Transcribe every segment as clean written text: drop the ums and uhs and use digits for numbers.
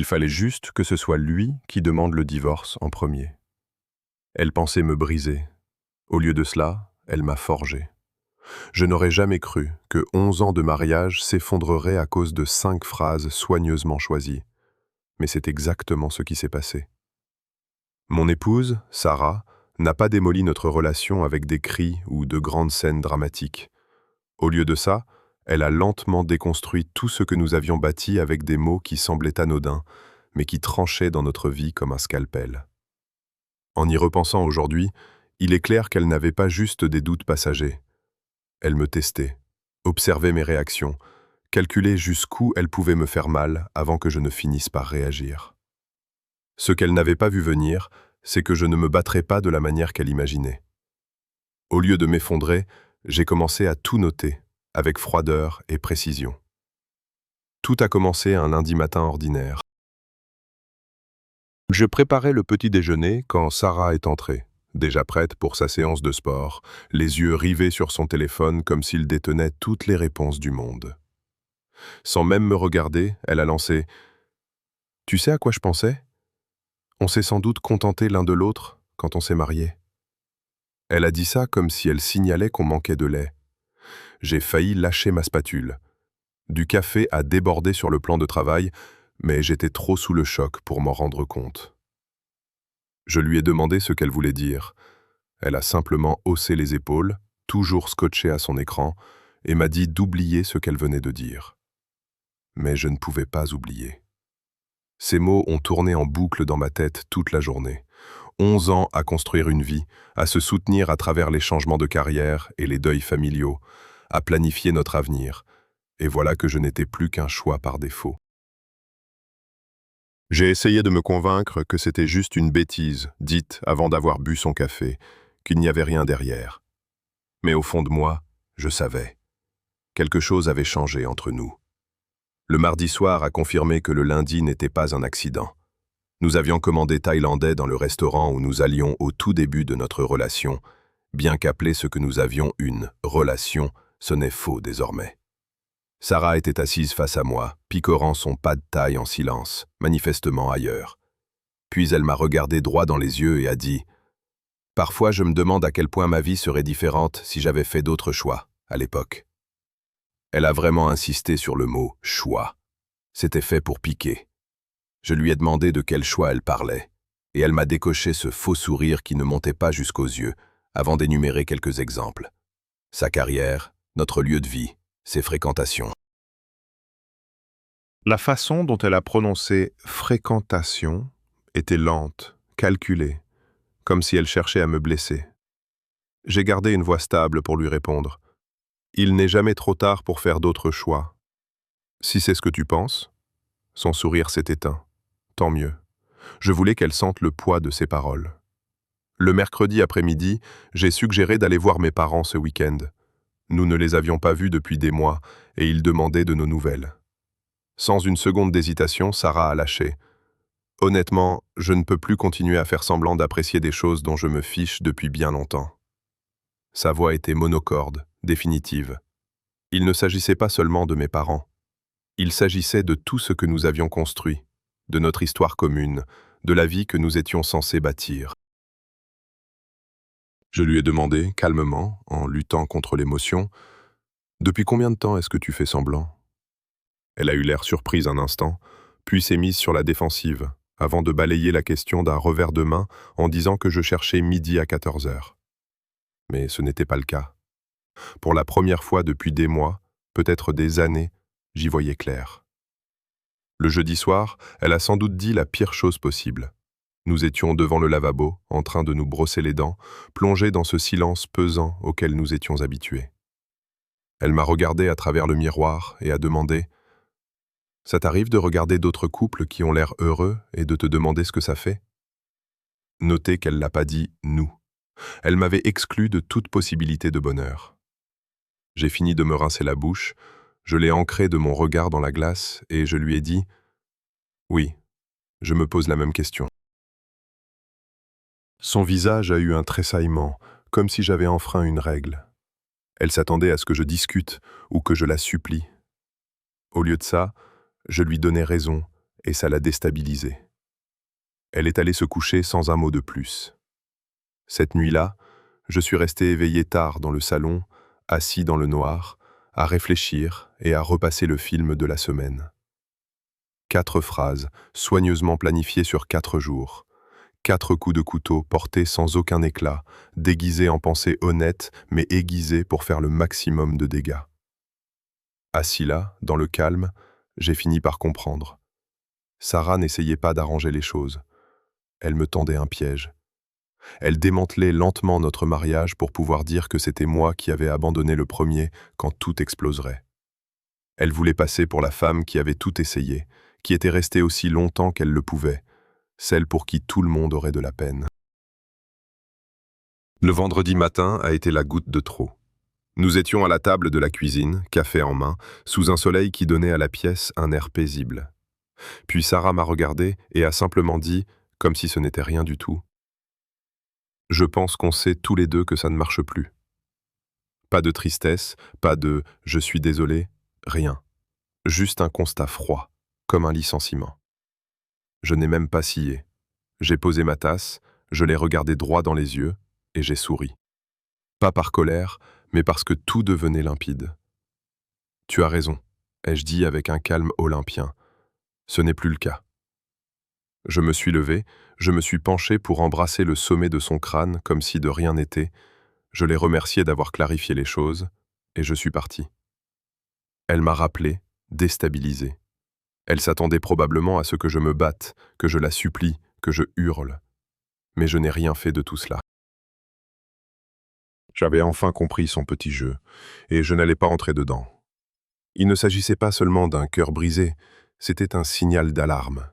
Il fallait juste que ce soit lui qui demande le divorce en premier. Elle pensait me briser. Au lieu de cela, elle m'a forgé. Je n'aurais jamais cru que 11 ans de mariage s'effondreraient à cause de 5 phrases soigneusement choisies. Mais c'est exactement ce qui s'est passé. Mon épouse, Sarah, n'a pas démoli notre relation avec des cris ou de grandes scènes dramatiques. Au lieu de ça, elle a lentement déconstruit tout ce que nous avions bâti avec des mots qui semblaient anodins, mais qui tranchaient dans notre vie comme un scalpel. En y repensant aujourd'hui, il est clair qu'elle n'avait pas juste des doutes passagers. Elle me testait, observait mes réactions, calculait jusqu'où elle pouvait me faire mal avant que je ne finisse par réagir. Ce qu'elle n'avait pas vu venir, c'est que je ne me battrais pas de la manière qu'elle imaginait. Au lieu de m'effondrer, j'ai commencé à tout noter, avec froideur et précision. Tout a commencé un lundi matin ordinaire. Je préparais le petit déjeuner quand Sarah est entrée, déjà prête pour sa séance de sport, les yeux rivés sur son téléphone comme s'il détenait toutes les réponses du monde. Sans même me regarder, elle a lancé « Tu sais à quoi je pensais ? On s'est sans doute contenté l'un de l'autre quand on s'est mariés. » Elle a dit ça comme si elle signalait qu'on manquait de lait. J'ai failli lâcher ma spatule. Du café a débordé sur le plan de travail, mais j'étais trop sous le choc pour m'en rendre compte. Je lui ai demandé ce qu'elle voulait dire. Elle a simplement haussé les épaules, toujours scotchée à son écran, et m'a dit d'oublier ce qu'elle venait de dire. Mais je ne pouvais pas oublier. Ces mots ont tourné en boucle dans ma tête toute la journée. 11 ans à construire une vie, à se soutenir à travers les changements de carrière et les deuils familiaux, à planifier notre avenir. Et voilà que je n'étais plus qu'un choix par défaut. J'ai essayé de me convaincre que c'était juste une bêtise, dite avant d'avoir bu son café, qu'il n'y avait rien derrière. Mais au fond de moi, je savais. Quelque chose avait changé entre nous. Le mardi soir a confirmé que le lundi n'était pas un accident. Nous avions commandé thaïlandais dans le restaurant où nous allions au tout début de notre relation, bien qu'appeler ce que nous avions une relation sonnait faux désormais. Sarah était assise face à moi, picorant son pad thaï en silence, manifestement ailleurs. Puis elle m'a regardé droit dans les yeux et a dit « Parfois je me demande à quel point ma vie serait différente si j'avais fait d'autres choix, à l'époque. » Elle a vraiment insisté sur le mot « choix ». C'était fait pour piquer. Je lui ai demandé de quel choix elle parlait, et elle m'a décoché ce faux sourire qui ne montait pas jusqu'aux yeux, avant d'énumérer quelques exemples. Sa carrière, notre lieu de vie, ses fréquentations. La façon dont elle a prononcé « fréquentation » était lente, calculée, comme si elle cherchait à me blesser. J'ai gardé une voix stable pour lui répondre. Il n'est jamais trop tard pour faire d'autres choix. Si c'est ce que tu penses, son sourire s'est éteint. Tant mieux. Je voulais qu'elle sente le poids de ses paroles. Le mercredi après-midi, j'ai suggéré d'aller voir mes parents ce week-end. Nous ne les avions pas vus depuis des mois et ils demandaient de nos nouvelles. Sans une seconde d'hésitation, Sarah a lâché. Honnêtement, je ne peux plus continuer à faire semblant d'apprécier des choses dont je me fiche depuis bien longtemps. Sa voix était monocorde, définitive. Il ne s'agissait pas seulement de mes parents. Il s'agissait de tout ce que nous avions construit, de notre histoire commune, de la vie que nous étions censés bâtir. Je lui ai demandé, calmement, en luttant contre l'émotion, « Depuis combien de temps est-ce que tu fais semblant ?» Elle a eu l'air surprise un instant, puis s'est mise sur la défensive, avant de balayer la question d'un revers de main en disant que je cherchais midi à 14 heures. Mais ce n'était pas le cas. Pour la première fois depuis des mois, peut-être des années, j'y voyais clair. Le jeudi soir, elle a sans doute dit la pire chose possible. Nous étions devant le lavabo, en train de nous brosser les dents, plongés dans ce silence pesant auquel nous étions habitués. Elle m'a regardé à travers le miroir et a demandé « Ça t'arrive de regarder d'autres couples qui ont l'air heureux et de te demander ce que ça fait ?» Notez qu'elle n'a pas dit « nous ». Elle m'avait exclu de toute possibilité de bonheur. J'ai fini de me rincer la bouche, je l'ai ancré de mon regard dans la glace et je lui ai dit « Oui, je me pose la même question. » Son visage a eu un tressaillement, comme si j'avais enfreint une règle. Elle s'attendait à ce que je discute ou que je la supplie. Au lieu de ça, je lui donnais raison et ça l'a déstabilisée. Elle est allée se coucher sans un mot de plus. Cette nuit-là, je suis resté éveillé tard dans le salon, assis dans le noir, à réfléchir et à repasser le film de la semaine. 4 phrases, soigneusement planifiées sur 4 jours. 4 coups de couteau portés sans aucun éclat, déguisés en pensées honnêtes, mais aiguisés pour faire le maximum de dégâts. Assis là, dans le calme, j'ai fini par comprendre. Sarah n'essayait pas d'arranger les choses. Elle me tendait un piège. Elle démantelait lentement notre mariage pour pouvoir dire que c'était moi qui avais abandonné le premier quand tout exploserait. Elle voulait passer pour la femme qui avait tout essayé, qui était restée aussi longtemps qu'elle le pouvait, celle pour qui tout le monde aurait de la peine. Le vendredi matin a été la goutte de trop. Nous étions à la table de la cuisine, café en main, sous un soleil qui donnait à la pièce un air paisible. Puis Sarah m'a regardé et a simplement dit, comme si ce n'était rien du tout, « Je pense qu'on sait tous les deux que ça ne marche plus. » Pas de tristesse, pas de « je suis désolé », rien. Juste un constat froid, comme un licenciement. Je n'ai même pas scié. J'ai posé ma tasse, je l'ai regardé droit dans les yeux et j'ai souri. Pas par colère, mais parce que tout devenait limpide. « Tu as raison », ai-je dit avec un calme olympien. Ce n'est plus le cas. Je me suis levé, je me suis penché pour embrasser le sommet de son crâne comme si de rien n'était. Je l'ai remercié d'avoir clarifié les choses et je suis parti. Elle m'a rappelé, déstabilisé. Elle s'attendait probablement à ce que je me batte, que je la supplie, que je hurle. Mais je n'ai rien fait de tout cela. J'avais enfin compris son petit jeu, et je n'allais pas entrer dedans. Il ne s'agissait pas seulement d'un cœur brisé, c'était un signal d'alarme.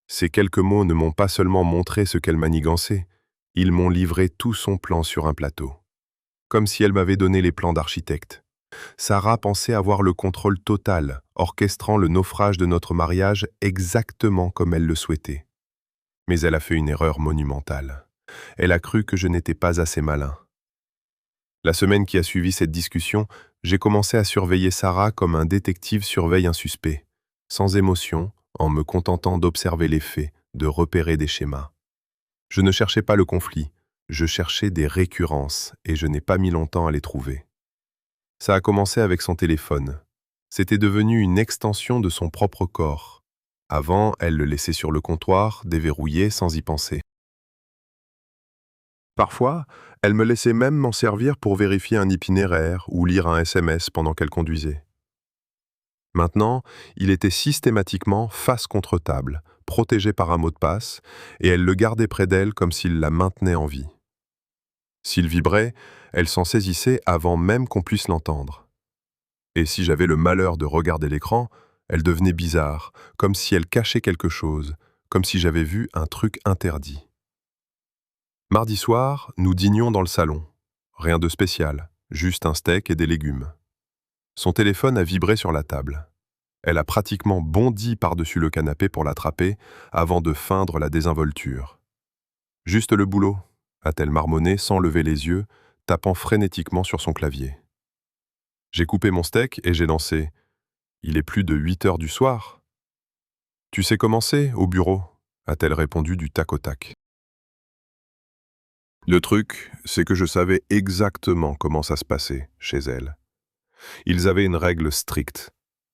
Ces quelques mots ne m'ont pas seulement montré ce qu'elle manigançait, ils m'ont livré tout son plan sur un plateau. Comme si elle m'avait donné les plans d'architecte. Sarah pensait avoir le contrôle total, orchestrant le naufrage de notre mariage exactement comme elle le souhaitait. Mais elle a fait une erreur monumentale. Elle a cru que je n'étais pas assez malin. La semaine qui a suivi cette discussion, j'ai commencé à surveiller Sarah comme un détective surveille un suspect, sans émotion, en me contentant d'observer les faits, de repérer des schémas. Je ne cherchais pas le conflit, je cherchais des récurrences et je n'ai pas mis longtemps à les trouver. Ça a commencé avec son téléphone. C'était devenu une extension de son propre corps. Avant, elle le laissait sur le comptoir, déverrouillé sans y penser. Parfois, elle me laissait même m'en servir pour vérifier un itinéraire ou lire un SMS pendant qu'elle conduisait. Maintenant, il était systématiquement face contre table, protégé par un mot de passe, et elle le gardait près d'elle comme s'il la maintenait en vie. S'il vibrait, elle s'en saisissait avant même qu'on puisse l'entendre. Et si j'avais le malheur de regarder l'écran, elle devenait bizarre, comme si elle cachait quelque chose, comme si j'avais vu un truc interdit. Mardi soir, nous dînions dans le salon. Rien de spécial, juste un steak et des légumes. Son téléphone a vibré sur la table. Elle a pratiquement bondi par-dessus le canapé pour l'attraper avant de feindre la désinvolture. « Juste le boulot », a-t-elle marmonné sans lever les yeux, tapant frénétiquement sur son clavier. J'ai coupé mon steak et j'ai lancé « Il est plus de 8 heures du soir ». « Tu sais comment c'est, au bureau ?» a-t-elle répondu du tac au tac. Le truc, c'est que je savais exactement comment ça se passait chez elle. Ils avaient une règle stricte.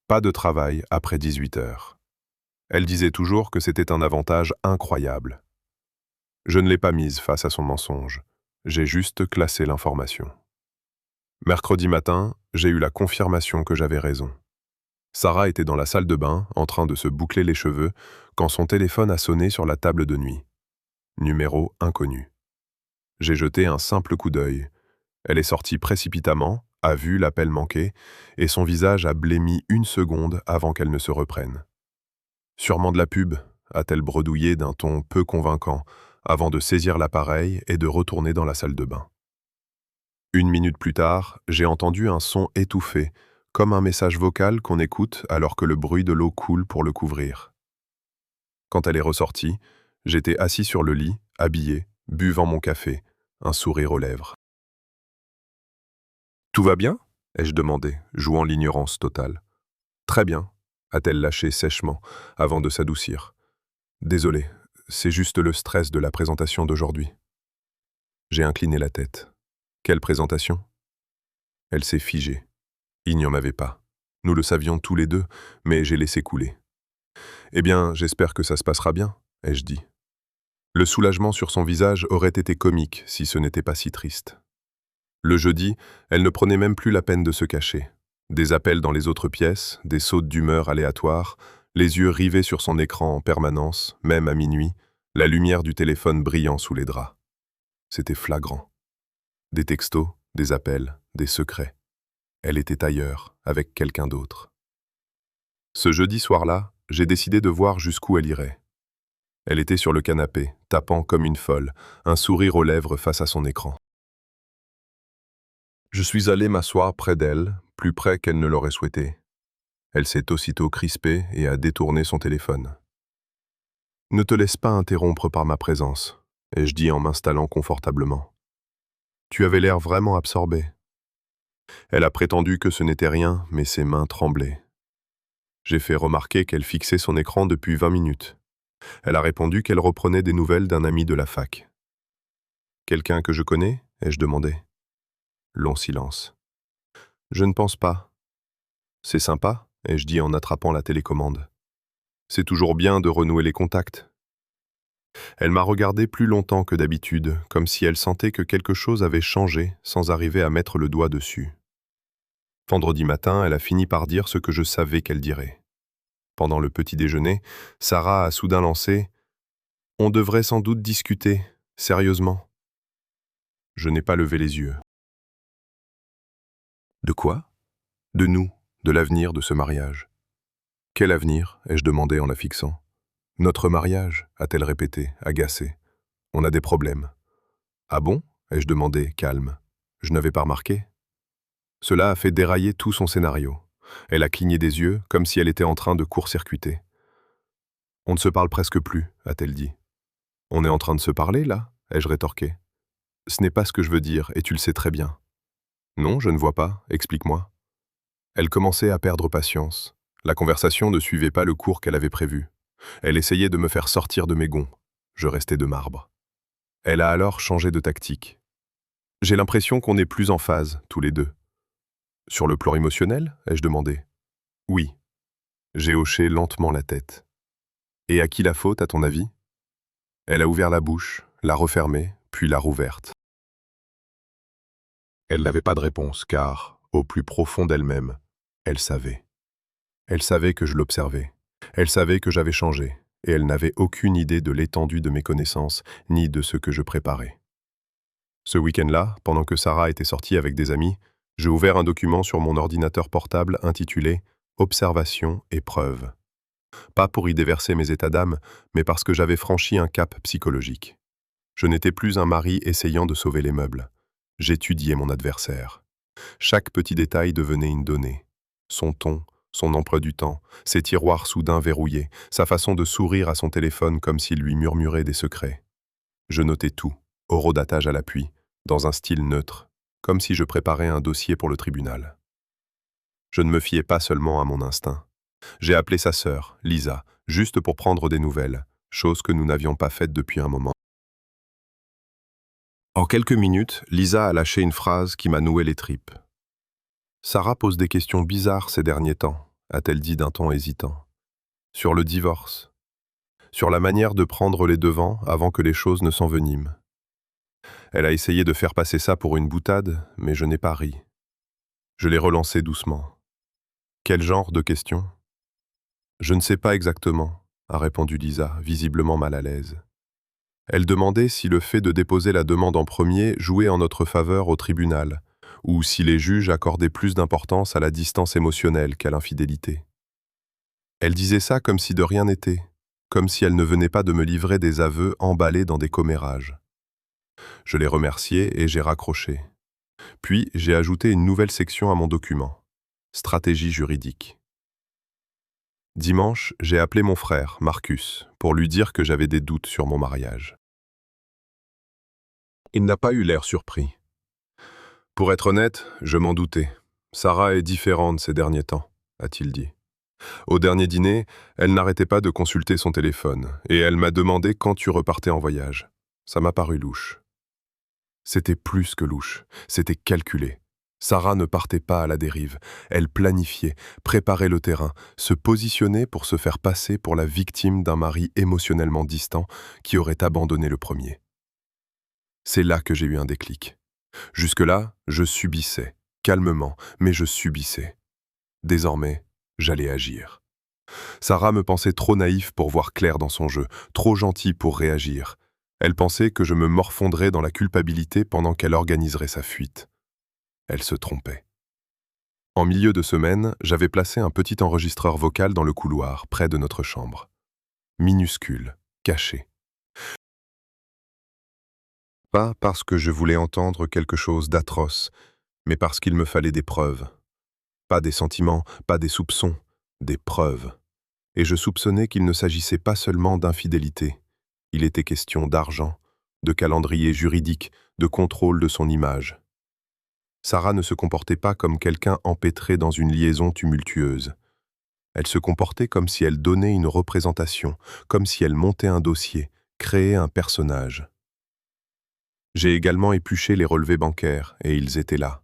Pas de travail après 18 heures. Elle disait toujours que c'était un avantage incroyable. Je ne l'ai pas mise face à son mensonge. J'ai juste classé l'information. Mercredi matin, j'ai eu la confirmation que j'avais raison. Sarah était dans la salle de bain, en train de se boucler les cheveux, quand son téléphone a sonné sur la table de nuit. Numéro inconnu. J'ai jeté un simple coup d'œil. Elle est sortie précipitamment, a vu l'appel manqué, et son visage a blêmi une seconde avant qu'elle ne se reprenne. « Sûrement de la pub », a-t-elle bredouillé d'un ton peu convaincant, avant de saisir l'appareil et de retourner dans la salle de bain. 1 minute plus tard, j'ai entendu un son étouffé, comme un message vocal qu'on écoute alors que le bruit de l'eau coule pour le couvrir. Quand elle est ressortie, j'étais assis sur le lit, habillé, buvant mon café, un sourire aux lèvres. « Tout va bien ?» ai-je demandé, jouant l'ignorance totale. « Très bien. a-t-elle lâché sèchement, avant de s'adoucir. Désolé, c'est juste le stress de la présentation d'aujourd'hui. J'ai incliné la tête. Quelle présentation? Elle s'est figée. Il n'y en avait pas. Nous le savions tous les deux, mais j'ai laissé couler. Eh bien, j'espère que ça se passera bien, ai-je dit. Le soulagement sur son visage aurait été comique si ce n'était pas si triste. Le jeudi, elle ne prenait même plus la peine de se cacher. Des appels dans les autres pièces, des sautes d'humeur aléatoires, les yeux rivés sur son écran en permanence, même à minuit, la lumière du téléphone brillant sous les draps. C'était flagrant. Des textos, des appels, des secrets. Elle était ailleurs, avec quelqu'un d'autre. Ce jeudi soir-là, j'ai décidé de voir jusqu'où elle irait. Elle était sur le canapé, tapant comme une folle, un sourire aux lèvres face à son écran. Je suis allé m'asseoir près d'elle, plus près qu'elle ne l'aurait souhaité. Elle s'est aussitôt crispée et a détourné son téléphone. « Ne te laisse pas interrompre par ma présence », ai-je dit en m'installant confortablement. « Tu avais l'air vraiment absorbé. » Elle a prétendu que ce n'était rien, mais ses mains tremblaient. J'ai fait remarquer qu'elle fixait son écran depuis 20 minutes. Elle a répondu qu'elle reprenait des nouvelles d'un ami de la fac. « Quelqu'un que je connais ?» ai-je demandé. Long silence. « Je ne pense pas. »« C'est sympa ?» ai-je dit en attrapant la télécommande. « C'est toujours bien de renouer les contacts. » Elle m'a regardé plus longtemps que d'habitude, comme si elle sentait que quelque chose avait changé sans arriver à mettre le doigt dessus. Vendredi matin, elle a fini par dire ce que je savais qu'elle dirait. Pendant le petit déjeuner, Sarah a soudain lancé « On devrait sans doute discuter, sérieusement. » Je n'ai pas levé les yeux. De quoi? De nous, de l'avenir de ce mariage. Quel avenir? Ai-je demandé en la fixant. Notre mariage, a-t-elle répété, agacée. On a des problèmes. Ah bon? Ai-je demandé, calme. Je n'avais pas remarqué. Cela a fait dérailler tout son scénario. Elle a cligné des yeux, comme si elle était en train de court-circuiter. On ne se parle presque plus, a-t-elle dit. On est en train de se parler, là? Ai-je rétorqué. Ce n'est pas ce que je veux dire, et tu le sais très bien. Non, je ne vois pas, explique-moi. Elle commençait à perdre patience. La conversation ne suivait pas le cours qu'elle avait prévu. Elle essayait de me faire sortir de mes gonds. Je restais de marbre. Elle a alors changé de tactique. J'ai l'impression qu'on n'est plus en phase, tous les deux. Sur le plan émotionnel, ai-je demandé. Oui. J'ai hoché lentement la tête. Et à qui la faute, à ton avis? Elle a ouvert la bouche, l'a refermée, puis l'a rouverte. Elle n'avait pas de réponse, car, au plus profond d'elle-même, elle savait. Elle savait que je l'observais. Elle savait que j'avais changé, et elle n'avait aucune idée de l'étendue de mes connaissances, ni de ce que je préparais. Ce week-end-là, pendant que Sarah était sortie avec des amis, j'ai ouvert un document sur mon ordinateur portable intitulé « Observation et preuves ». Pas pour y déverser mes états d'âme, mais parce que j'avais franchi un cap psychologique. Je n'étais plus un mari essayant de sauver les meubles. J'étudiais mon adversaire. Chaque petit détail devenait une donnée. Son ton, son emploi du temps, ses tiroirs soudain verrouillés, sa façon de sourire à son téléphone comme s'il lui murmurait des secrets. Je notais tout, horodatage à l'appui, dans un style neutre, comme si je préparais un dossier pour le tribunal. Je ne me fiais pas seulement à mon instinct. J'ai appelé sa sœur, Lisa, juste pour prendre des nouvelles, chose que nous n'avions pas faite depuis un moment. En quelques minutes, Lisa a lâché une phrase qui m'a noué les tripes. « Sarah pose des questions bizarres ces derniers temps », a-t-elle dit d'un ton hésitant. « Sur le divorce. Sur la manière de prendre les devants avant que les choses ne s'enveniment. Elle a essayé de faire passer ça pour une boutade, mais je n'ai pas ri. Je l'ai relancé doucement. « Quel genre de questions ?»« Je ne sais pas exactement », a répondu Lisa, visiblement mal à l'aise. Elle demandait si le fait de déposer la demande en premier jouait en notre faveur au tribunal, ou si les juges accordaient plus d'importance à la distance émotionnelle qu'à l'infidélité. Elle disait ça comme si de rien n'était, comme si elle ne venait pas de me livrer des aveux emballés dans des commérages. Je l'ai remerciée et j'ai raccroché. Puis j'ai ajouté une nouvelle section à mon document. Stratégie juridique. Dimanche, j'ai appelé mon frère, Marcus, pour lui dire que j'avais des doutes sur mon mariage. Il n'a pas eu l'air surpris. Pour être honnête, je m'en doutais. Sarah est différente ces derniers temps, a-t-il dit. Au dernier dîner, elle n'arrêtait pas de consulter son téléphone, et elle m'a demandé quand tu repartais en voyage. Ça m'a paru louche. C'était plus que louche, c'était calculé. Sarah ne partait pas à la dérive, elle planifiait, préparait le terrain, se positionnait pour se faire passer pour la victime d'un mari émotionnellement distant qui aurait abandonné le premier. C'est là que j'ai eu un déclic. Jusque-là, je subissais, calmement, mais je subissais. Désormais, j'allais agir. Sarah me pensait trop naïf pour voir clair dans son jeu, trop gentil pour réagir. Elle pensait que je me morfondrais dans la culpabilité pendant qu'elle organiserait sa fuite. Elle se trompait. En milieu de semaine, j'avais placé un petit enregistreur vocal dans le couloir, près de notre chambre. Minuscule, caché. Pas parce que je voulais entendre quelque chose d'atroce, mais parce qu'il me fallait des preuves. Pas des sentiments, pas des soupçons, des preuves. Et je soupçonnais qu'il ne s'agissait pas seulement d'infidélité. Il était question d'argent, de calendrier juridique, de contrôle de son image. Sarah ne se comportait pas comme quelqu'un empêtré dans une liaison tumultueuse. Elle se comportait comme si elle donnait une représentation, comme si elle montait un dossier, créait un personnage. J'ai également épluché les relevés bancaires, et ils étaient là.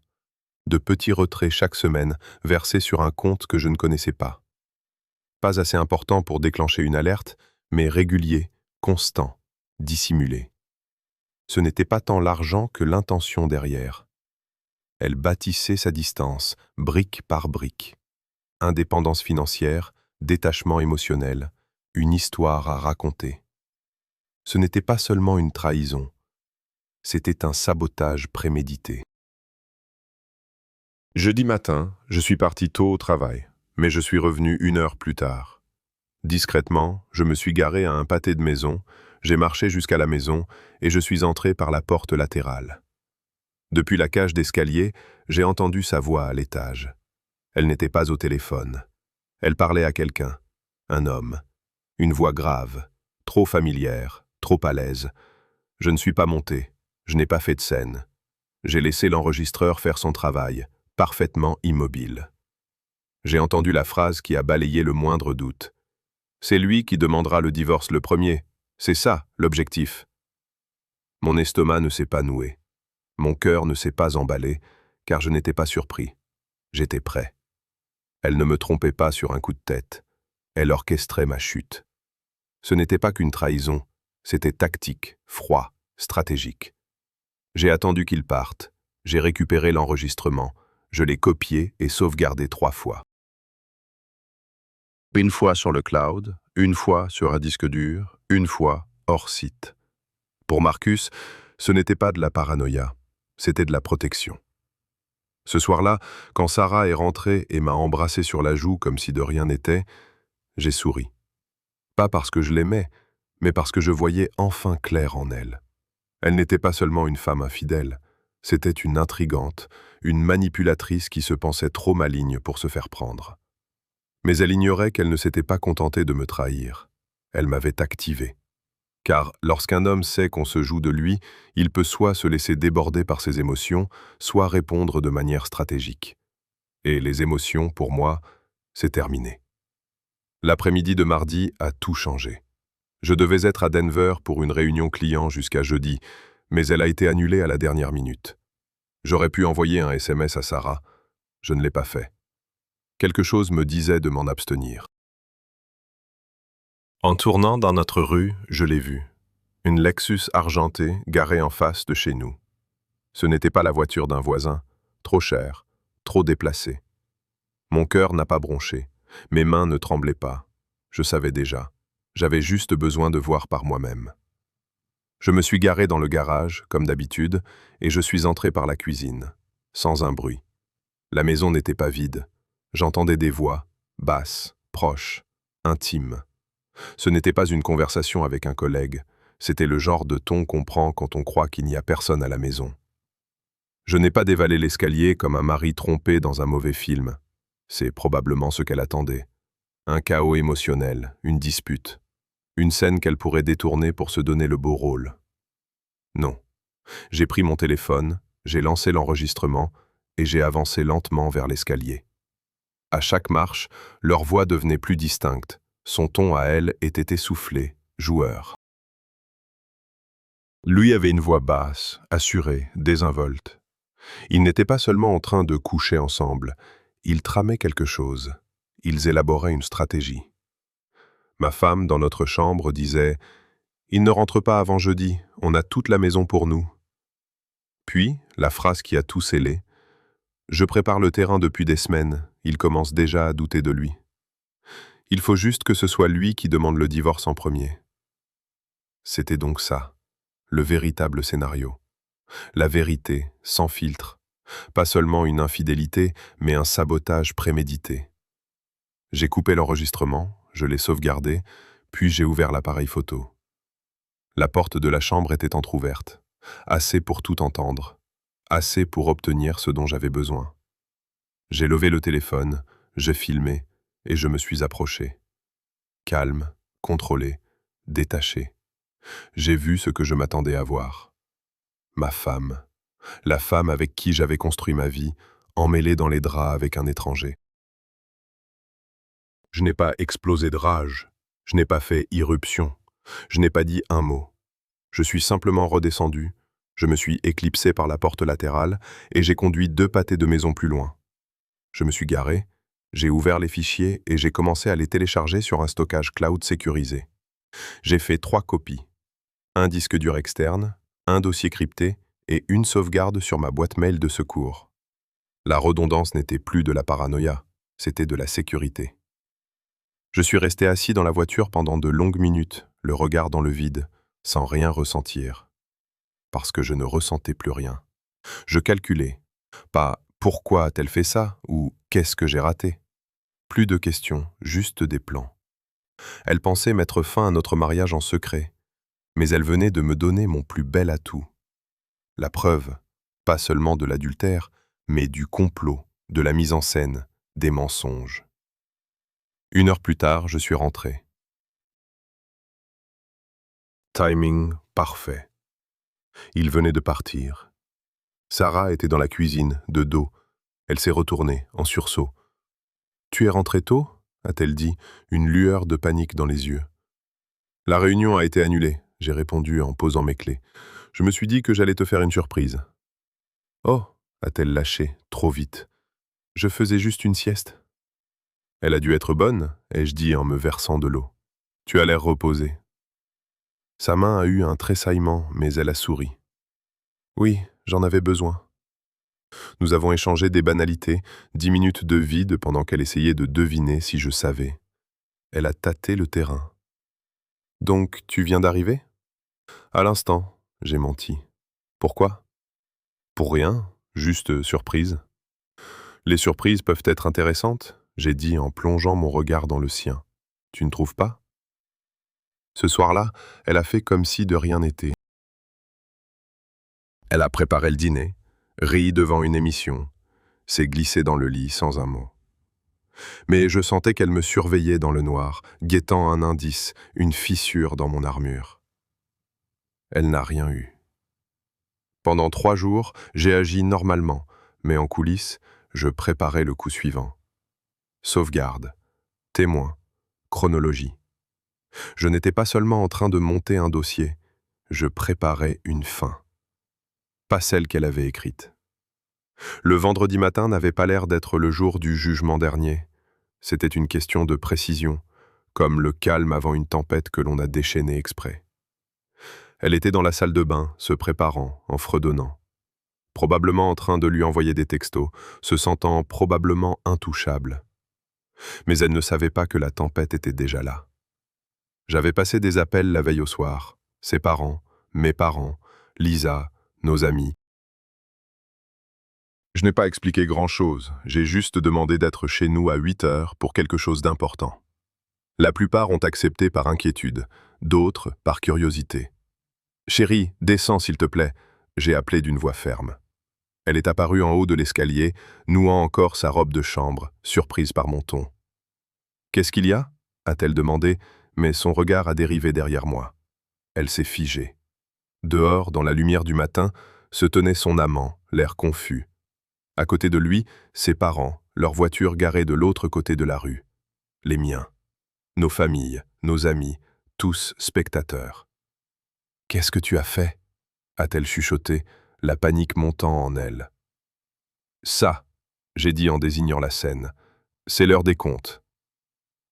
De petits retraits chaque semaine, versés sur un compte que je ne connaissais pas. Pas assez important pour déclencher une alerte, mais régulier, constant, dissimulé. Ce n'était pas tant l'argent que l'intention derrière. Elle bâtissait sa distance, brique par brique. Indépendance financière, détachement émotionnel, une histoire à raconter. Ce n'était pas seulement une trahison, c'était un sabotage prémédité. Jeudi matin, je suis parti tôt au travail, mais je suis revenu 1 heure plus tard. Discrètement, je me suis garé à un pâté de maison, j'ai marché jusqu'à la maison et je suis entré par la porte latérale. Depuis la cage d'escalier, j'ai entendu sa voix à l'étage. Elle n'était pas au téléphone. Elle parlait à quelqu'un, un homme. Une voix grave, trop familière, trop à l'aise. Je ne suis pas monté, je n'ai pas fait de scène. J'ai laissé l'enregistreur faire son travail, parfaitement immobile. J'ai entendu la phrase qui a balayé le moindre doute. C'est lui qui demandera le divorce le premier. C'est ça, l'objectif. Mon estomac ne s'est pas noué. Mon cœur ne s'est pas emballé, car je n'étais pas surpris. J'étais prêt. Elle ne me trompait pas sur un coup de tête. Elle orchestrait ma chute. Ce n'était pas qu'une trahison, c'était tactique, froid, stratégique. J'ai attendu qu'il parte. J'ai récupéré l'enregistrement. Je l'ai copié et sauvegardé 3 fois. Une fois sur le cloud, une fois sur un disque dur, une fois hors site. Pour Marcus, ce n'était pas de la paranoïa, c'était de la protection. Ce soir-là, quand Sarah est rentrée et m'a embrassé sur la joue comme si de rien n'était, j'ai souri. Pas parce que je l'aimais, mais parce que je voyais enfin clair en elle. Elle n'était pas seulement une femme infidèle, c'était une intrigante, une manipulatrice qui se pensait trop maligne pour se faire prendre. Mais elle ignorait qu'elle ne s'était pas contentée de me trahir. Elle m'avait activé. Car lorsqu'un homme sait qu'on se joue de lui, il peut soit se laisser déborder par ses émotions, soit répondre de manière stratégique. Et les émotions, pour moi, c'est terminé. L'après-midi de mardi a tout changé. Je devais être à Denver pour une réunion client jusqu'à jeudi, mais elle a été annulée à la dernière minute. J'aurais pu envoyer un SMS à Sarah. Je ne l'ai pas fait. Quelque chose me disait de m'en abstenir. En tournant dans notre rue, je l'ai vue. Une Lexus argentée garée en face de chez nous. Ce n'était pas la voiture d'un voisin, trop chère, trop déplacée. Mon cœur n'a pas bronché, mes mains ne tremblaient pas. Je savais déjà. J'avais juste besoin de voir par moi-même. Je me suis garé dans le garage, comme d'habitude, et je suis entré par la cuisine, sans un bruit. La maison n'était pas vide. J'entendais des voix, basses, proches, intimes. Ce n'était pas une conversation avec un collègue, c'était le genre de ton qu'on prend quand on croit qu'il n'y a personne à la maison. Je n'ai pas dévalé l'escalier comme un mari trompé dans un mauvais film. C'est probablement ce qu'elle attendait. Un chaos émotionnel, une dispute. Une scène qu'elle pourrait détourner pour se donner le beau rôle. Non. J'ai pris mon téléphone, j'ai lancé l'enregistrement et j'ai avancé lentement vers l'escalier. À chaque marche, leur voix devenait plus distincte. Son ton à elle était essoufflé, joueur. Lui avait une voix basse, assurée, désinvolte. Ils n'étaient pas seulement en train de coucher ensemble, ils tramaient quelque chose. Ils élaboraient une stratégie. Ma femme, dans notre chambre, disait « Il ne rentre pas avant jeudi, on a toute la maison pour nous. » Puis, la phrase qui a tout scellé « Je prépare le terrain depuis des semaines, il commence déjà à douter de lui. Il faut juste que ce soit lui qui demande le divorce en premier. » C'était donc ça, le véritable scénario. La vérité, sans filtre. Pas seulement une infidélité, mais un sabotage prémédité. J'ai coupé l'enregistrement, je l'ai sauvegardé, puis j'ai ouvert l'appareil photo. La porte de la chambre était entr'ouverte, assez pour tout entendre, assez pour obtenir ce dont j'avais besoin. J'ai levé le téléphone, j'ai filmé, et je me suis approché. Calme, contrôlé, détaché. J'ai vu ce que je m'attendais à voir. Ma femme, la femme avec qui j'avais construit ma vie, emmêlée dans les draps avec un étranger. Je n'ai pas explosé de rage, je n'ai pas fait irruption, je n'ai pas dit un mot. Je suis simplement redescendu, je me suis éclipsé par la porte latérale et j'ai conduit 2 pâtés de maison plus loin. Je me suis garé, j'ai ouvert les fichiers et j'ai commencé à les télécharger sur un stockage cloud sécurisé. J'ai fait 3 copies, un disque dur externe, un dossier crypté et une sauvegarde sur ma boîte mail de secours. La redondance n'était plus de la paranoïa, c'était de la sécurité. Je suis resté assis dans la voiture pendant de longues minutes, le regard dans le vide, sans rien ressentir. Parce que je ne ressentais plus rien. Je calculais, pas « pourquoi a-t-elle fait ça ?» ou « qu'est-ce que j'ai raté ?» Plus de questions, juste des plans. Elle pensait mettre fin à notre mariage en secret, mais elle venait de me donner mon plus bel atout. La preuve, pas seulement de l'adultère, mais du complot, de la mise en scène, des mensonges. 1 heure plus tard, je suis rentré. Timing parfait. Il venait de partir. Sarah était dans la cuisine, de dos. Elle s'est retournée, en sursaut. « Tu es rentré tôt ?» a-t-elle dit, une lueur de panique dans les yeux. « La réunion a été annulée », j'ai répondu en posant mes clés. « Je me suis dit que j'allais te faire une surprise. »« Oh » a-t-elle lâché, trop vite. « Je faisais juste une sieste. » « Elle a dû être bonne » ai-je dit en me versant de l'eau. « Tu as l'air reposé. » Sa main a eu un tressaillement, mais elle a souri. « Oui, j'en avais besoin. » Nous avons échangé des banalités, 10 minutes de vide pendant qu'elle essayait de deviner si je savais. Elle a tâté le terrain. « Donc, tu viens d'arriver ?»« À l'instant, » j'ai menti. « Pourquoi ?»« Pour rien, juste surprise. »« Les surprises peuvent être intéressantes ?» j'ai dit en plongeant mon regard dans le sien. « Tu ne trouves pas ?» Ce soir-là, elle a fait comme si de rien n'était. Elle a préparé le dîner, ri devant une émission, s'est glissée dans le lit sans un mot. Mais je sentais qu'elle me surveillait dans le noir, guettant un indice, une fissure dans mon armure. Elle n'a rien eu. Pendant 3 jours, j'ai agi normalement, mais en coulisses, je préparais le coup suivant. Sauvegarde, témoin, chronologie. Je n'étais pas seulement en train de monter un dossier, je préparais une fin. Pas celle qu'elle avait écrite. Le vendredi matin n'avait pas l'air d'être le jour du jugement dernier. C'était une question de précision, comme le calme avant une tempête que l'on a déchaînée exprès. Elle était dans la salle de bain, se préparant, en fredonnant. Probablement en train de lui envoyer des textos, se sentant probablement intouchable. Mais elle ne savait pas que la tempête était déjà là. J'avais passé des appels la veille au soir, ses parents, mes parents, Lisa, nos amis. Je n'ai pas expliqué grand-chose, j'ai juste demandé d'être chez nous à 8 heures pour quelque chose d'important. La plupart ont accepté par inquiétude, d'autres par curiosité. « Chérie, descends s'il te plaît », j'ai appelé d'une voix ferme. Elle est apparue en haut de l'escalier, nouant encore sa robe de chambre, surprise par mon ton. « Qu'est-ce qu'il y a ?» a-t-elle demandé, mais son regard a dérivé derrière moi. Elle s'est figée. Dehors, dans la lumière du matin, se tenait son amant, l'air confus. À côté de lui, ses parents, leurs voitures garées de l'autre côté de la rue. Les miens. Nos familles, nos amis, tous spectateurs. « Qu'est-ce que tu as fait ?» a-t-elle chuchoté, la panique montant en elle. « Ça !» j'ai dit en désignant la scène. « C'est l'heure des comptes. »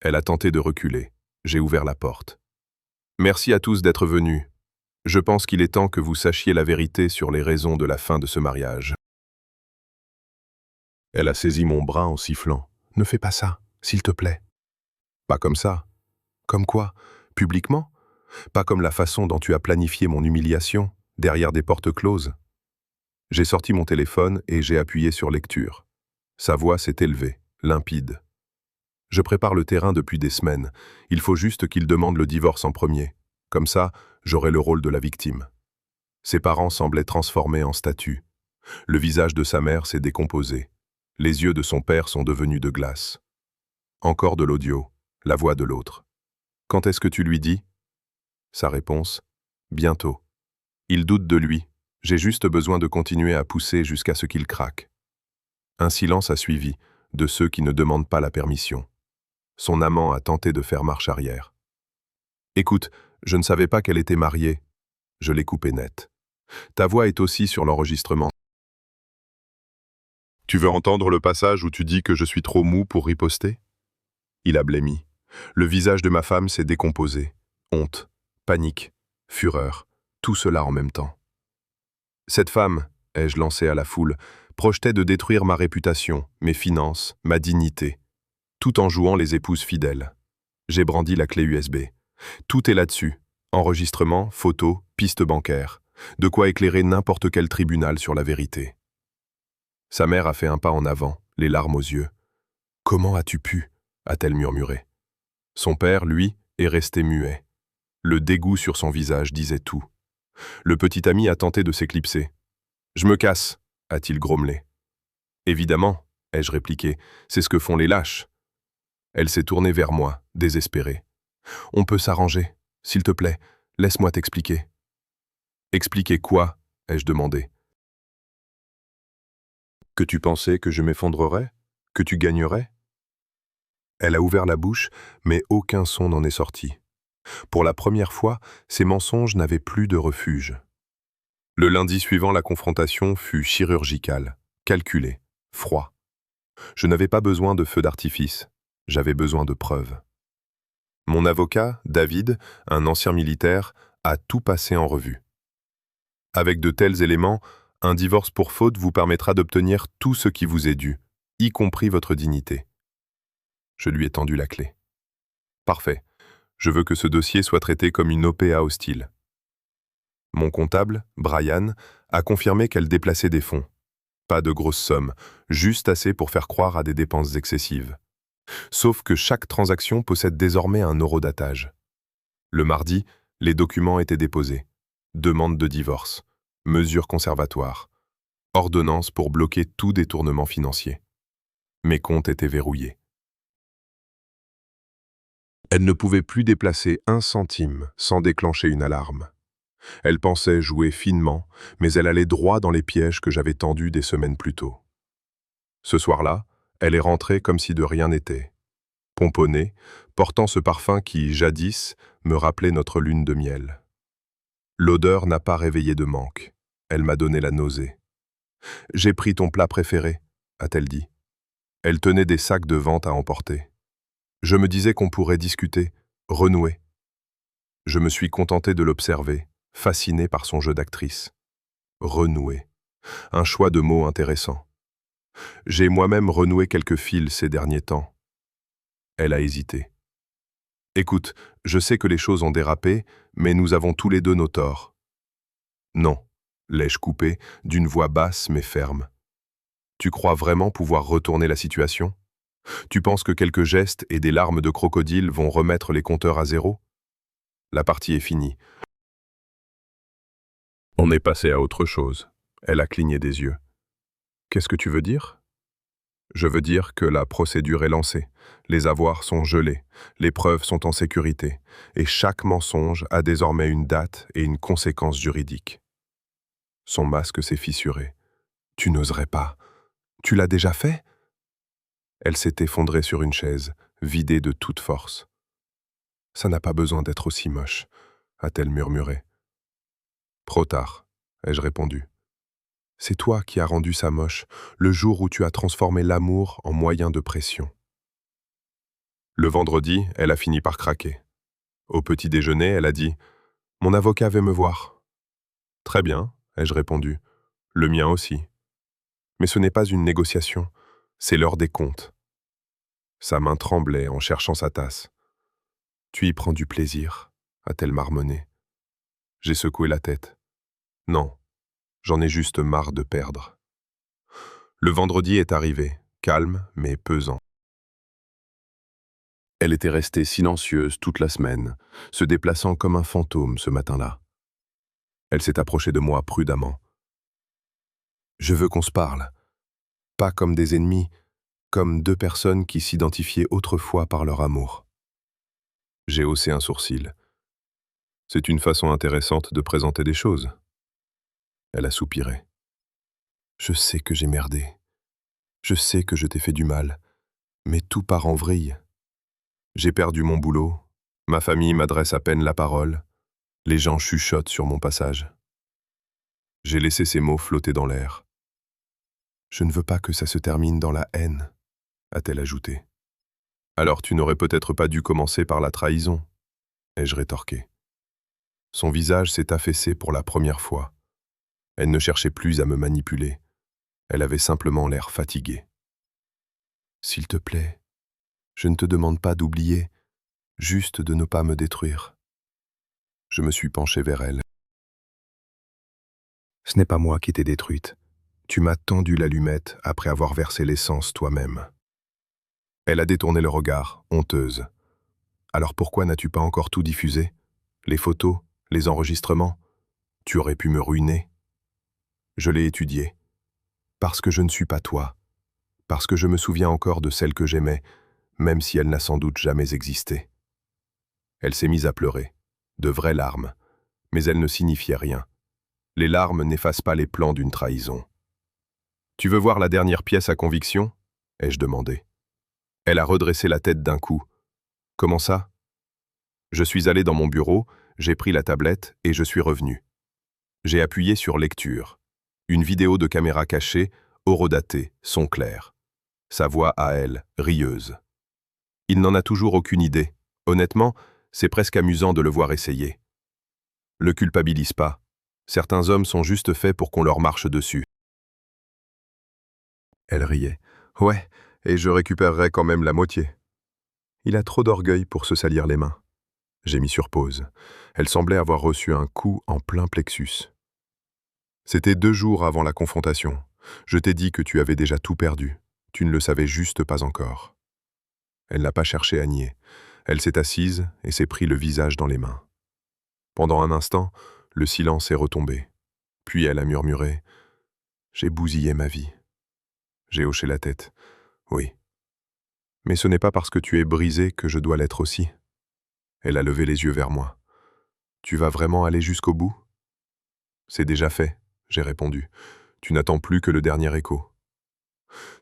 Elle a tenté de reculer. J'ai ouvert la porte. « Merci à tous d'être venus. Je pense qu'il est temps que vous sachiez la vérité sur les raisons de la fin de ce mariage. » Elle a saisi mon bras en sifflant. « Ne fais pas ça, s'il te plaît. » Pas comme ça. Comme quoi? Publiquement? Pas comme la façon dont tu as planifié mon humiliation, derrière des portes closes. J'ai sorti mon téléphone et j'ai appuyé sur lecture. Sa voix s'est élevée, limpide. Je prépare le terrain depuis des semaines. Il faut juste qu'il demande le divorce en premier. Comme ça, j'aurai le rôle de la victime. Ses parents semblaient transformés en statues. Le visage de sa mère s'est décomposé. Les yeux de son père sont devenus de glace. Encore de l'audio, la voix de l'autre. « Quand est-ce que tu lui dis ?» Sa réponse : « Bientôt. Il doute de lui. J'ai juste besoin de continuer à pousser jusqu'à ce qu'il craque. » Un silence a suivi, de ceux qui ne demandent pas la permission. Son amant a tenté de faire marche arrière. « Écoute, je ne savais pas qu'elle était mariée. » Je l'ai coupé net. « Ta voix est aussi sur l'enregistrement. » Tu veux entendre le passage où tu dis que je suis trop mou pour riposter ? Il a blêmi. Le visage de ma femme s'est décomposé. Honte, panique, fureur, tout cela en même temps. Cette femme, ai-je lancé à la foule, projetait de détruire ma réputation, mes finances, ma dignité, tout en jouant les épouses fidèles. J'ai brandi la clé USB. Tout est là-dessus. Enregistrement, photos, pistes bancaires. De quoi éclairer n'importe quel tribunal sur la vérité. Sa mère a fait un pas en avant, les larmes aux yeux. « Comment as-tu pu ?» a-t-elle murmuré. Son père, lui, est resté muet. Le dégoût sur son visage disait tout. Le petit ami a tenté de s'éclipser. « Je me casse !» a-t-il grommelé. « Évidemment !» ai-je répliqué. « C'est ce que font les lâches. » Elle s'est tournée vers moi, désespérée. « On peut s'arranger. S'il te plaît, laisse-moi t'expliquer. » « Expliquer quoi ?» ai-je demandé. « Que tu pensais que je m'effondrerais? Que tu gagnerais ?» Elle a ouvert la bouche, mais aucun son n'en est sorti. Pour la première fois, ces mensonges n'avaient plus de refuge. Le lundi suivant, la confrontation fut chirurgicale, calculée, froid. Je n'avais pas besoin de feu d'artifice, j'avais besoin de preuves. Mon avocat, David, un ancien militaire, a tout passé en revue. Avec de tels éléments, un divorce pour faute vous permettra d'obtenir tout ce qui vous est dû, y compris votre dignité. Je lui ai tendu la clé. Parfait. Je veux que ce dossier soit traité comme une OPA hostile. Mon comptable, Brian, a confirmé qu'elle déplaçait des fonds. Pas de grosses sommes, juste assez pour faire croire à des dépenses excessives. Sauf que chaque transaction possède désormais un horodatage. Le mardi, les documents étaient déposés. Demande de divorce, mesures conservatoires, ordonnance pour bloquer tout détournement financier. Mes comptes étaient verrouillés. Elle ne pouvait plus déplacer un centime sans déclencher une alarme. Elle pensait jouer finement, mais elle allait droit dans les pièges que j'avais tendus des semaines plus tôt. Ce soir-là, elle est rentrée comme si de rien n'était. Pomponnée, portant ce parfum qui, jadis, me rappelait notre lune de miel. L'odeur n'a pas réveillé de manque. Elle m'a donné la nausée. « J'ai pris ton plat préféré », a-t-elle dit. Elle tenait des sacs de vente à emporter. Je me disais qu'on pourrait discuter, renouer. Je me suis contenté de l'observer, fasciné par son jeu d'actrice. Renouer. Un choix de mots intéressant. J'ai moi-même renoué quelques fils ces derniers temps. Elle a hésité. Écoute, je sais que les choses ont dérapé, mais nous avons tous les deux nos torts. Non, l'ai-je coupé, d'une voix basse mais ferme. Tu crois vraiment pouvoir retourner la situation ? Tu penses que quelques gestes et des larmes de crocodile vont remettre les compteurs à zéro ? La partie est finie. On est passé à autre chose. Elle a cligné des yeux. Qu'est-ce que tu veux dire ? Je veux dire que la procédure est lancée. Les avoirs sont gelés, les preuves sont en sécurité, et chaque mensonge a désormais une date et une conséquence juridique. Son masque s'est fissuré. Tu n'oserais pas. Tu l'as déjà fait ? Elle s'est effondrée sur une chaise, vidée de toute force. Ça n'a pas besoin d'être aussi moche, a-t-elle murmuré. Trop tard, ai-je répondu. C'est toi qui as rendu ça moche, le jour où tu as transformé l'amour en moyen de pression. Le vendredi, elle a fini par craquer. Au petit déjeuner, elle a dit « Mon avocat veut me voir ». « Très bien », ai-je répondu. « Le mien aussi. » Mais ce n'est pas une négociation, c'est l'heure des comptes. Sa main tremblait en cherchant sa tasse. « Tu y prends du plaisir », a-t-elle marmonné. J'ai secoué la tête. « Non, j'en ai juste marre de perdre. » Le vendredi est arrivé, calme mais pesant. Elle était restée silencieuse toute la semaine, se déplaçant comme un fantôme ce matin-là. Elle s'est approchée de moi prudemment. « Je veux qu'on se parle. Pas comme des ennemis, comme deux personnes qui s'identifiaient autrefois par leur amour. » J'ai haussé un sourcil. C'est une façon intéressante de présenter des choses. Elle a soupiré. Je sais que j'ai merdé. Je sais que je t'ai fait du mal, mais tout part en vrille. J'ai perdu mon boulot, ma famille m'adresse à peine la parole, les gens chuchotent sur mon passage. J'ai laissé ces mots flotter dans l'air. Je ne veux pas que ça se termine dans la haine, a-t-elle ajouté. Alors tu n'aurais peut-être pas dû commencer par la trahison, ai-je rétorqué. Son visage s'est affaissé pour la première fois. Elle ne cherchait plus à me manipuler. Elle avait simplement l'air fatiguée. S'il te plaît, je ne te demande pas d'oublier, juste de ne pas me détruire. Je me suis penché vers elle. Ce n'est pas moi qui t'ai détruite. Tu m'as tendu l'allumette après avoir versé l'essence toi-même. Elle a détourné le regard, honteuse. Alors pourquoi n'as-tu pas encore tout diffusé? Les photos, les enregistrements? Tu aurais pu me ruiner. Je l'ai étudié. Parce que je ne suis pas toi. Parce que je me souviens encore de celle que j'aimais, même si elle n'a sans doute jamais existé. Elle s'est mise à pleurer, de vraies larmes, mais elles ne signifiaient rien. Les larmes n'effacent pas les plans d'une trahison. « Tu veux voir la dernière pièce à conviction ?» ai-je demandé. Elle a redressé la tête d'un coup. « Comment ça ?» Je suis allé dans mon bureau, j'ai pris la tablette et je suis revenu. J'ai appuyé sur lecture. Une vidéo de caméra cachée, horodatée, son clair. Sa voix à elle, rieuse. Il n'en a toujours aucune idée. Honnêtement, c'est presque amusant de le voir essayer. Le culpabilise pas. Certains hommes sont juste faits pour qu'on leur marche dessus. Elle riait. Ouais, et je récupérerai quand même la moitié. Il a trop d'orgueil pour se salir les mains. J'ai mis sur pause. Elle semblait avoir reçu un coup en plein plexus. C'était 2 jours avant la confrontation. Je t'ai dit que tu avais déjà tout perdu. Tu ne le savais juste pas encore. Elle n'a pas cherché à nier. Elle s'est assise et s'est pris le visage dans les mains. Pendant un instant, le silence est retombé. Puis elle a murmuré « J'ai bousillé ma vie ». J'ai hoché la tête. « Oui. Mais ce n'est pas parce que tu es brisé que je dois l'être aussi. » Elle a levé les yeux vers moi. « Tu vas vraiment aller jusqu'au bout ?»« C'est déjà fait, » j'ai répondu. « Tu n'attends plus que le dernier écho. »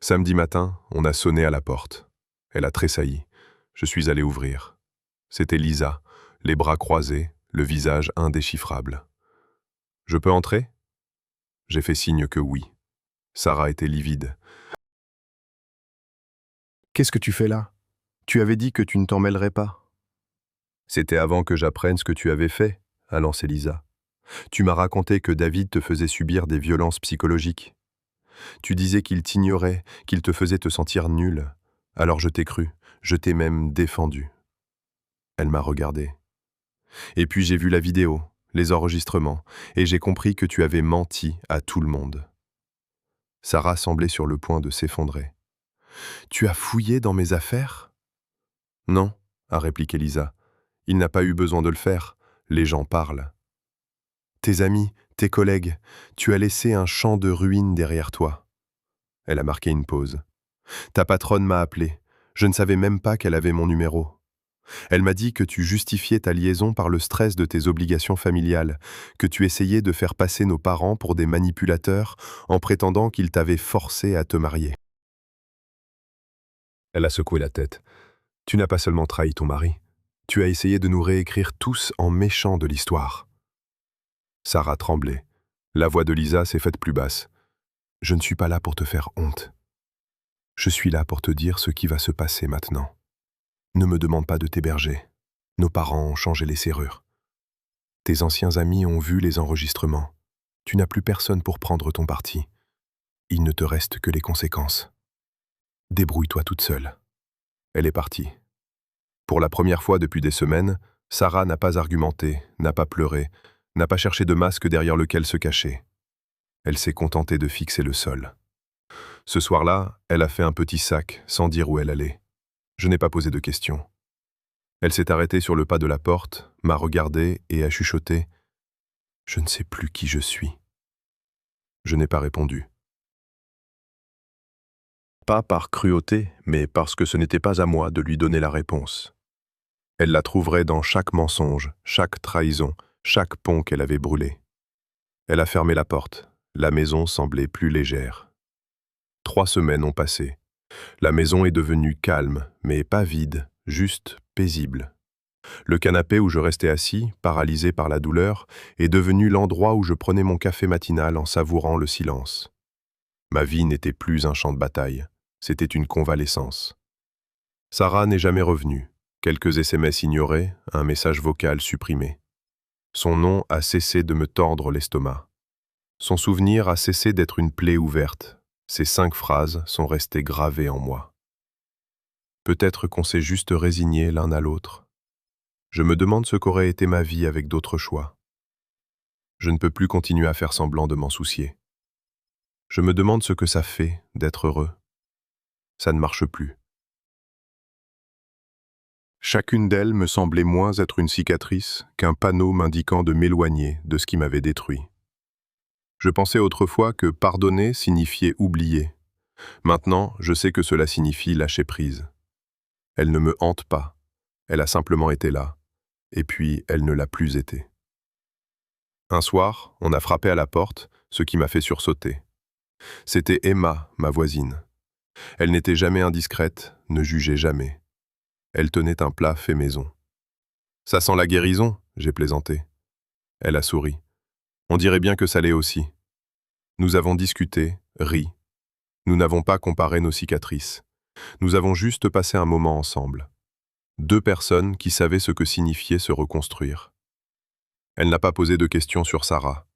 Samedi matin, on a sonné à la porte. Elle a tressailli. Je suis allé ouvrir. C'était Lisa, les bras croisés, le visage indéchiffrable. « Je peux entrer ?» J'ai fait signe que oui. Sarah était livide. « Qu'est-ce que tu fais là? Tu avais dit que tu ne t'en mêlerais pas. » C'était avant que j'apprenne ce que tu avais fait, a lancé Lisa. Tu m'as raconté que David te faisait subir des violences psychologiques. Tu disais qu'il t'ignorait, qu'il te faisait te sentir nul. Alors je t'ai cru, je t'ai même défendu. Elle m'a regardé. Et puis j'ai vu la vidéo, les enregistrements, et j'ai compris que tu avais menti à tout le monde. Sarah semblait sur le point de s'effondrer. « Tu as fouillé dans mes affaires ?» « Non, » a répliqué Lisa. « Il n'a pas eu besoin de le faire. Les gens parlent. » « Tes amis, tes collègues, tu as laissé un champ de ruines derrière toi. » Elle a marqué une pause. « Ta patronne m'a appelé. Je ne savais même pas qu'elle avait mon numéro. Elle m'a dit que tu justifiais ta liaison par le stress de tes obligations familiales, que tu essayais de faire passer nos parents pour des manipulateurs en prétendant qu'ils t'avaient forcé à te marier. Elle a secoué la tête. Tu n'as pas seulement trahi ton mari, tu as essayé de nous réécrire tous en méchants de l'histoire. Sarah tremblait. La voix de Lisa s'est faite plus basse. Je ne suis pas là pour te faire honte. Je suis là pour te dire ce qui va se passer maintenant. Ne me demande pas de t'héberger. Nos parents ont changé les serrures. Tes anciens amis ont vu les enregistrements. Tu n'as plus personne pour prendre ton parti. Il ne te reste que les conséquences. Débrouille-toi toute seule. Elle est partie. Pour la première fois depuis des semaines, Sarah n'a pas argumenté, n'a pas pleuré, n'a pas cherché de masque derrière lequel se cacher. Elle s'est contentée de fixer le sol. Ce soir-là, elle a fait un petit sac, sans dire où elle allait. Je n'ai pas posé de questions. Elle s'est arrêtée sur le pas de la porte, m'a regardé et a chuchoté « Je ne sais plus qui je suis ». Je n'ai pas répondu. Pas par cruauté, mais parce que ce n'était pas à moi de lui donner la réponse. Elle la trouverait dans chaque mensonge, chaque trahison, chaque pont qu'elle avait brûlé. Elle a fermé la porte. La maison semblait plus légère. 3 semaines ont passé. La maison est devenue calme, mais pas vide, juste paisible. Le canapé où je restais assis, paralysé par la douleur, est devenu l'endroit où je prenais mon café matinal en savourant le silence. Ma vie n'était plus un champ de bataille, c'était une convalescence. Sarah n'est jamais revenue. Quelques SMS ignorés, un message vocal supprimé. Son nom a cessé de me tordre l'estomac. Son souvenir a cessé d'être une plaie ouverte. Ces 5 phrases sont restées gravées en moi. Peut-être qu'on s'est juste résigné l'un à l'autre. Je me demande ce qu'aurait été ma vie avec d'autres choix. Je ne peux plus continuer à faire semblant de m'en soucier. Je me demande ce que ça fait d'être heureux. Ça ne marche plus. Chacune d'elles me semblait moins être une cicatrice qu'un panneau m'indiquant de m'éloigner de ce qui m'avait détruit. Je pensais autrefois que pardonner signifiait oublier. Maintenant, je sais que cela signifie lâcher prise. Elle ne me hante pas. Elle a simplement été là. Et puis, elle ne l'a plus été. Un soir, on a frappé à la porte, ce qui m'a fait sursauter. C'était Emma, ma voisine. Elle n'était jamais indiscrète, ne jugeait jamais. Elle tenait un plat fait maison. « Ça sent la guérison », j'ai plaisanté. Elle a souri. On dirait bien que ça l'est aussi. Nous avons discuté, ri. Nous n'avons pas comparé nos cicatrices. Nous avons juste passé un moment ensemble. 2 personnes qui savaient ce que signifiait se reconstruire. Elle n'a pas posé de questions sur Sarah.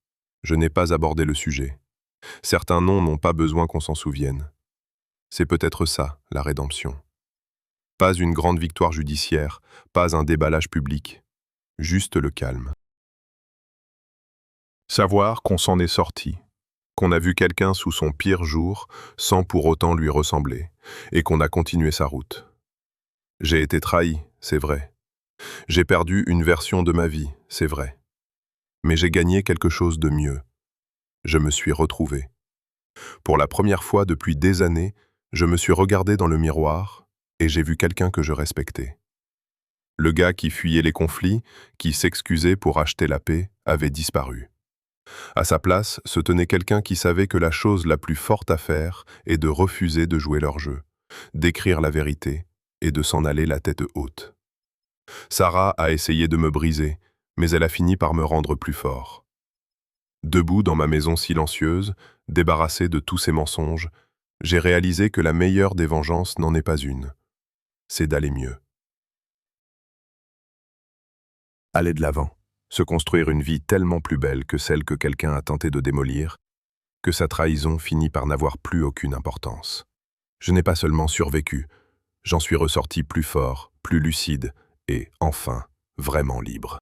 Je n'ai pas abordé le sujet. Certains noms n'ont pas besoin qu'on s'en souvienne. C'est peut-être ça, la rédemption. Pas une grande victoire judiciaire, pas un déballage public. Juste le calme. Savoir qu'on s'en est sorti, qu'on a vu quelqu'un sous son pire jour sans pour autant lui ressembler, et qu'on a continué sa route. J'ai été trahi, c'est vrai. J'ai perdu une version de ma vie, c'est vrai. Mais j'ai gagné quelque chose de mieux. Je me suis retrouvé. Pour la première fois depuis des années, je me suis regardé dans le miroir et j'ai vu quelqu'un que je respectais. Le gars qui fuyait les conflits, qui s'excusait pour acheter la paix, avait disparu. À sa place se tenait quelqu'un qui savait que la chose la plus forte à faire est de refuser de jouer leur jeu, d'écrire la vérité et de s'en aller la tête haute. Sarah a essayé de me briser, mais elle a fini par me rendre plus fort. Debout dans ma maison silencieuse, débarrassée de tous ces mensonges, j'ai réalisé que la meilleure des vengeances n'en est pas une. C'est d'aller mieux. Aller de l'avant, se construire une vie tellement plus belle que celle que quelqu'un a tenté de démolir, que sa trahison finit par n'avoir plus aucune importance. Je n'ai pas seulement survécu, j'en suis ressorti plus fort, plus lucide et, enfin, vraiment libre.